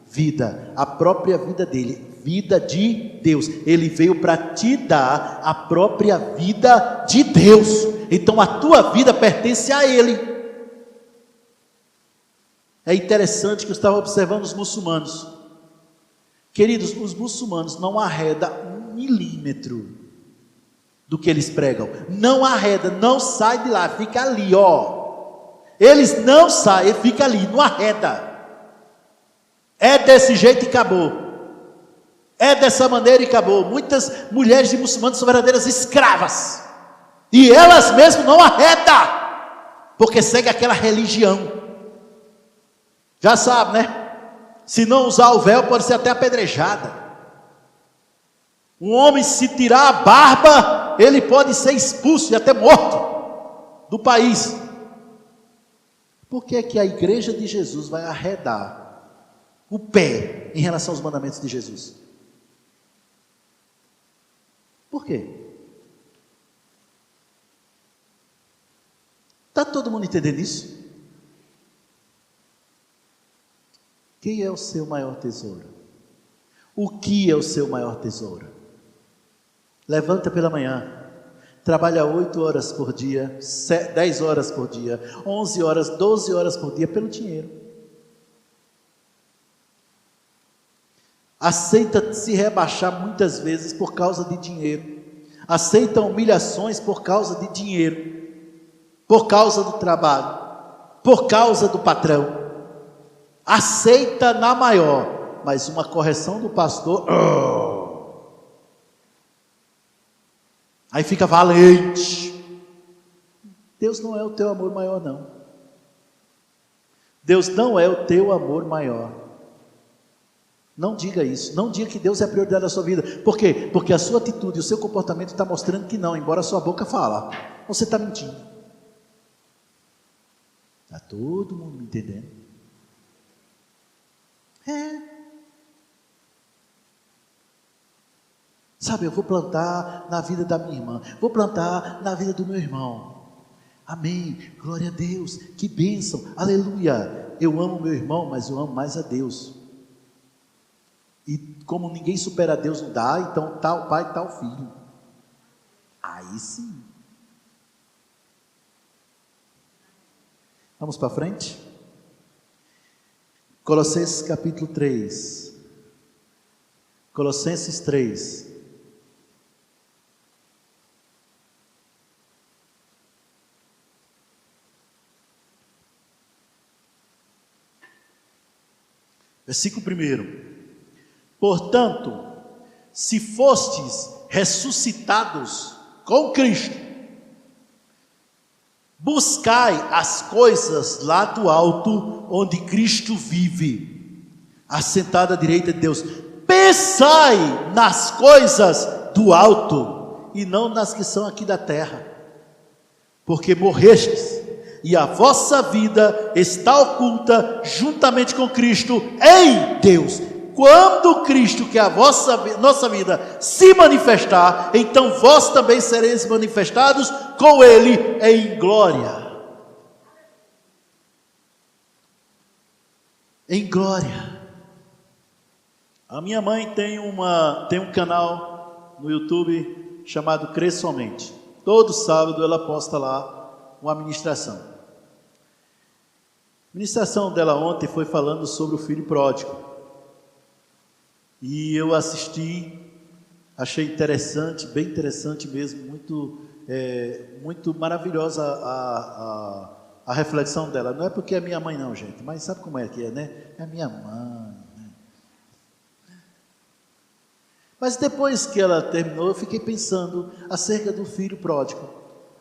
Vida, a própria vida dele, vida de Deus. Ele veio para te dar a própria vida de Deus. Então a tua vida pertence a Ele. É interessante que eu estava observando os muçulmanos. Queridos, os muçulmanos não arredam 1 milímetro do que eles pregam. Não arreda, não sai de lá, fica ali, ó. Eles não saem, fica ali, não arreda. É desse jeito e acabou. É dessa maneira e acabou. Muitas mulheres de muçulmanos são verdadeiras escravas. E elas mesmas não arredam, porque segue aquela religião. Já sabe, né? Se não usar o véu, pode ser até apedrejada. Um homem, se tirar a barba, ele pode ser expulso e até morto do país. Por que é que a igreja de Jesus vai arredar o pé em relação aos mandamentos de Jesus? Por quê? Está todo mundo entendendo isso? Quem é o seu maior tesouro? O que é o seu maior tesouro? Levanta pela manhã, trabalha 8 horas por dia, 10 horas por dia, 11 horas, 12 horas por dia pelo dinheiro. Aceita se rebaixar muitas vezes por causa de dinheiro. Aceita humilhações por causa de dinheiro, por causa do trabalho, por causa do patrão. Aceita na maior, mas uma correção do pastor, aí fica valente. Deus não é o teu amor maior, não. Deus não é o teu amor maior. Não diga isso, não diga que Deus é a prioridade da sua vida. Por quê? Porque a sua atitude, o seu comportamento está mostrando que não, embora a sua boca fala. Você está mentindo. Está todo mundo me entendendo? Sabe, eu vou plantar na vida da minha irmã, vou plantar na vida do meu irmão. Amém, glória a Deus, que bênção, aleluia. Eu amo meu irmão, mas eu amo mais a Deus. E como ninguém supera Deus, não dá, então tal pai, tal filho. Aí sim. Vamos para frente? Colossenses capítulo 3. Colossenses 3. Versículo 1. Portanto, se fostes ressuscitados com Cristo, buscai as coisas lá do alto, onde Cristo vive, assentado à direita de Deus. Pensai nas coisas do alto, e não nas que são aqui da terra, porque morrestes, e a vossa vida está oculta juntamente com Cristo em Deus. Quando Cristo, que é a nossa vida, se manifestar, então vós também sereis manifestados com Ele em glória. Em glória. A minha mãe tem um canal no YouTube chamado Crer Somente. Todo sábado ela posta lá uma ministração. A ministração dela ontem foi falando sobre o filho pródigo. E eu assisti, achei interessante, bem interessante mesmo, muito maravilhosa a reflexão dela. Não é porque é minha mãe não, gente, mas sabe como é que é, né? É minha mãe, né? Mas depois que ela terminou, eu fiquei pensando acerca do filho pródigo.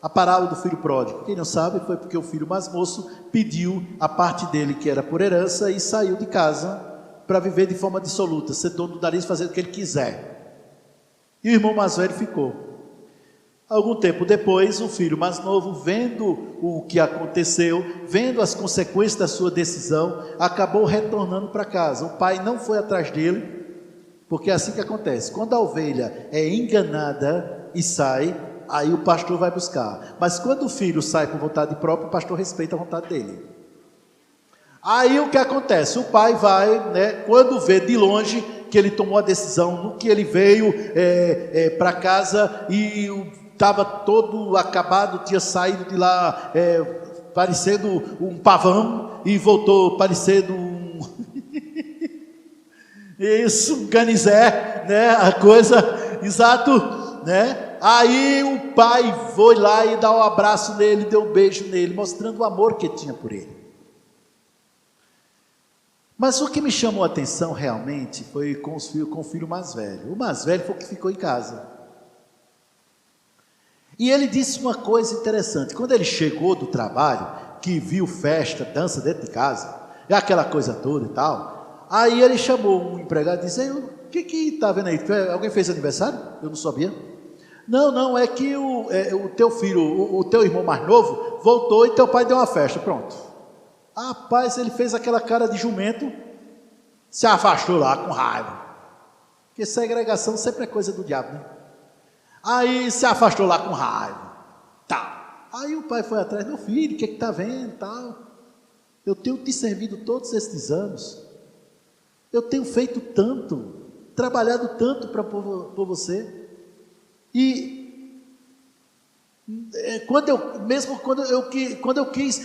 A parábola do filho pródigo. Quem não sabe, foi porque o filho mais moço pediu a parte dele, que era por herança, e saiu de casa para viver de forma dissoluta, ser dono do nariz, fazer o que ele quiser. E o irmão mais velho ficou. Algum tempo depois, o filho mais novo, vendo o que aconteceu, vendo as consequências da sua decisão, acabou retornando para casa. O pai não foi atrás dele, porque é assim que acontece. Quando a ovelha é enganada e sai, aí o pastor vai buscar. Mas quando o filho sai por vontade própria, o pastor respeita a vontade dele. Aí o que acontece? O pai vai, né, quando vê de longe que ele tomou a decisão, no que ele veio para casa e estava todo acabado, tinha saído de lá parecendo um pavão e voltou parecendo um um canizé, né, a coisa, exato, né? Aí o pai foi lá e dá um abraço nele, deu um beijo nele, mostrando o amor que tinha por ele. Mas o que me chamou a atenção realmente foi com o filho mais velho. O mais velho foi o que ficou em casa. E ele disse uma coisa interessante. Quando ele chegou do trabalho, que viu festa, dança dentro de casa, e aquela coisa toda e tal, aí ele chamou um empregado e disse: o que está vendo aí? Alguém fez aniversário? Eu não sabia. Não, é que o teu filho, o teu irmão mais novo, voltou e teu pai deu uma festa, pronto. Rapaz, ele fez aquela cara de jumento, se afastou lá com raiva, porque segregação sempre é coisa do diabo, né? Aí se afastou lá com raiva, tá. Aí o pai foi atrás: meu filho, o que está vendo, tal? Eu tenho te servido todos estes anos, eu tenho feito tanto, trabalhado tanto por você, e quando eu quis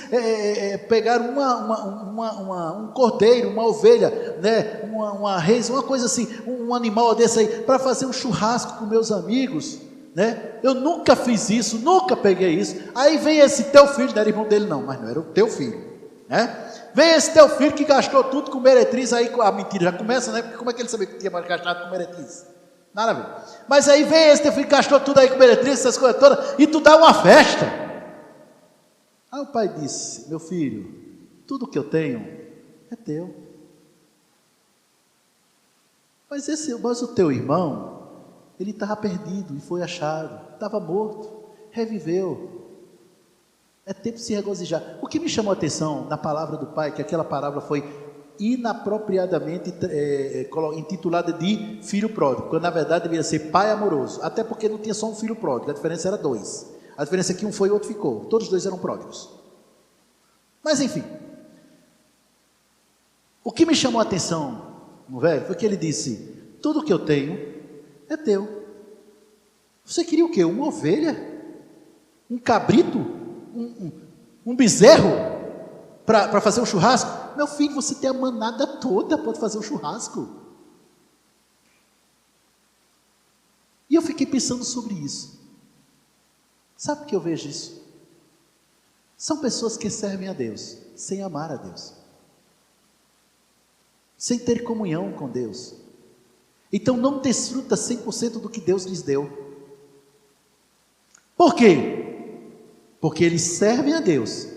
pegar um cordeiro, uma ovelha, né, uma reis, uma coisa assim, um animal desse aí, para fazer um churrasco com meus amigos, né, eu nunca fiz isso, nunca peguei isso. Aí vem esse teu filho, não era irmão dele não, mas não era o teu filho, né? Vem esse teu filho que gastou tudo com meretriz. Aí a mentira já começa, né? Porque como é que ele sabia que tinha gastado com meretriz? Nada a ver. Mas aí vem esse teu filho que gastou tudo aí com meretriz, essas coisas todas, e tu dá uma festa. Aí o pai disse: meu filho, tudo que eu tenho é teu. Mas o teu irmão, ele estava perdido e foi achado, estava morto, reviveu. É tempo de se regozijar. O que me chamou a atenção na palavra do pai, que aquela palavra foi inapropriadamente intitulada de filho pródigo, quando na verdade deveria ser pai amoroso, até porque não tinha só um filho pródigo, a diferença era dois. A diferença é que um foi e o outro ficou, todos dois eram pródigos. Mas enfim, o que me chamou a atenção um velho, foi que ele disse: tudo que eu tenho é teu. Você queria o quê? Uma ovelha? Um cabrito? Um bezerro? Para fazer um churrasco? Meu filho, você tem a manada toda para fazer um churrasco. E eu fiquei pensando sobre isso. Sabe por que eu vejo isso? São pessoas que servem a Deus sem amar a Deus, sem ter comunhão com Deus. Então não desfruta 100% do que Deus lhes deu. Por quê? Porque eles servem a Deus.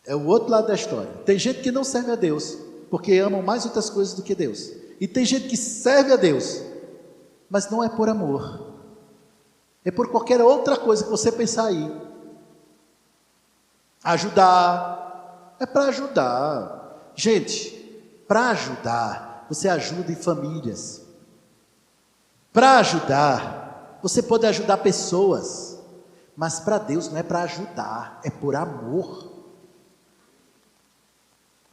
É o outro lado da história. Tem gente que não serve a Deus porque amam mais outras coisas do que Deus. E tem gente que serve a Deus, mas não é por amor. É por qualquer outra coisa que você pensar aí. Ajudar. É para ajudar. Gente, para ajudar, você ajuda em famílias. Para ajudar, você pode ajudar pessoas. Mas para Deus não é para ajudar, é por amor.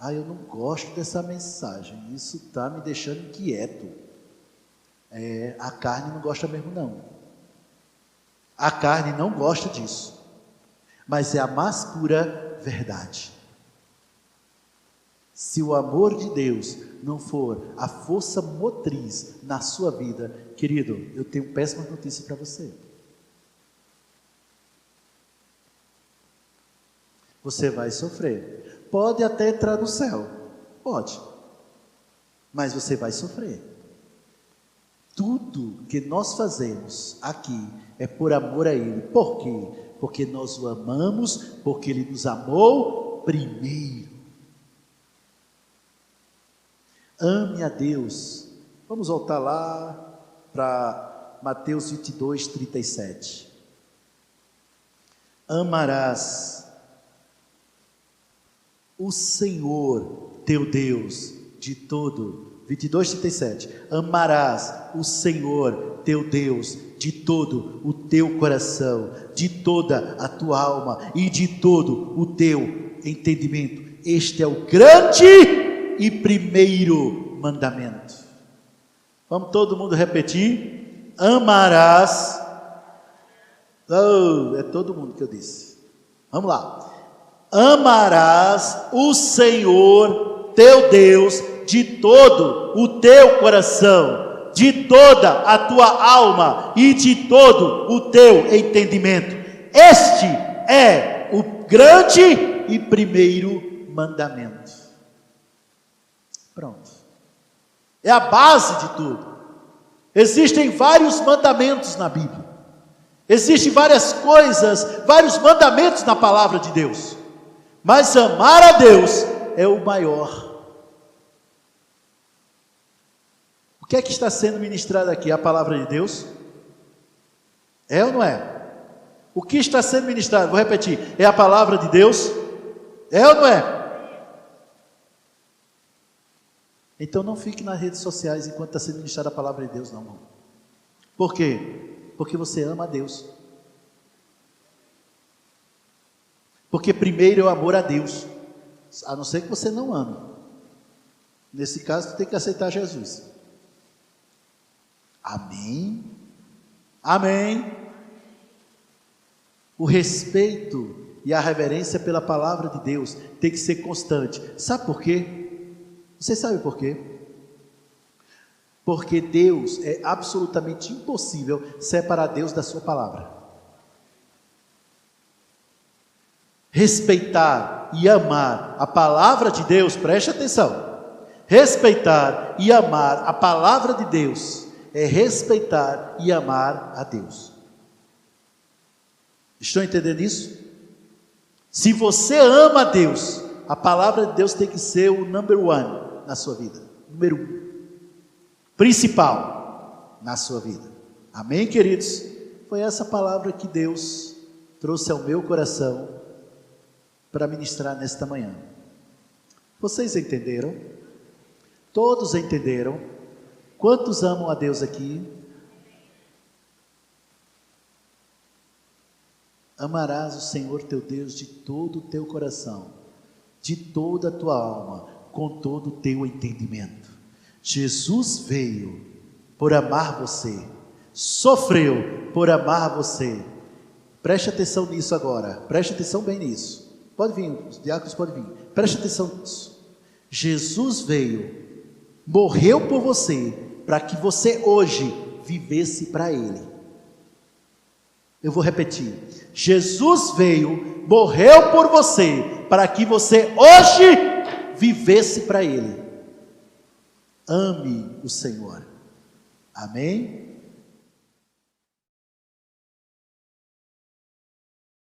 Eu não gosto dessa mensagem, isso está me deixando inquieto. A carne não gosta mesmo não. A carne não gosta disso. Mas é a mais pura verdade. Se o amor de Deus não for a força motriz na sua vida, querido, eu tenho péssima notícia para você. Você vai sofrer. Pode até entrar no céu, pode, mas você vai sofrer. Tudo que nós fazemos aqui é por amor a Ele. Por quê? Porque nós o amamos, porque Ele nos amou primeiro. Ame a Deus. Vamos voltar lá para Mateus 22, 37. Amarás o Senhor teu Deus de todo, 22, 37, amarás o Senhor teu Deus de todo o teu coração, de toda a tua alma e de todo o teu entendimento. Este é o grande e primeiro mandamento. Vamos todo mundo repetir? Amarás, é todo mundo que eu disse, vamos lá. Amarás o Senhor teu Deus de todo o teu coração, de toda a tua alma e de todo o teu entendimento. Este é o grande e primeiro mandamento. Pronto. É a base de tudo. Existem vários mandamentos na Bíblia. Existem várias coisas, vários mandamentos na palavra de Deus. Mas amar a Deus é o maior. O que é que está sendo ministrado aqui? A palavra de Deus? É ou não é? O que está sendo ministrado? Vou repetir. É a palavra de Deus? É ou não é? Então não fique nas redes sociais enquanto está sendo ministrada a palavra de Deus, não, irmão. Por quê? Porque você ama a Deus. Porque primeiro é o amor a Deus, a não ser que você não ame. Nesse caso, você tem que aceitar Jesus. Amém? Amém? O respeito e a reverência pela palavra de Deus tem que ser constante. Sabe por quê? Você sabe por quê? Porque Deus, é absolutamente impossível separar Deus da sua palavra. Respeitar e amar a palavra de Deus, preste atenção, respeitar e amar a palavra de Deus, é respeitar e amar a Deus. Estão entendendo isso? Se você ama a Deus, a palavra de Deus tem que ser o number one na sua vida, número um, principal na sua vida. Amém, queridos? Foi essa palavra que Deus trouxe ao meu coração para ministrar nesta manhã. Vocês entenderam? Todos entenderam? Quantos amam a Deus aqui? Amarás o Senhor teu Deus de todo o teu coração, de toda a tua alma, com todo o teu entendimento. Jesus veio por amar você, sofreu por amar você. Preste atenção nisso agora, preste atenção bem nisso. Pode vir, os diáconos podem vir, preste atenção nisso. Jesus veio, morreu por você, para que você hoje vivesse para Ele. Eu vou repetir: Jesus veio, morreu por você, para que você hoje vivesse para Ele. Ame o Senhor. Amém?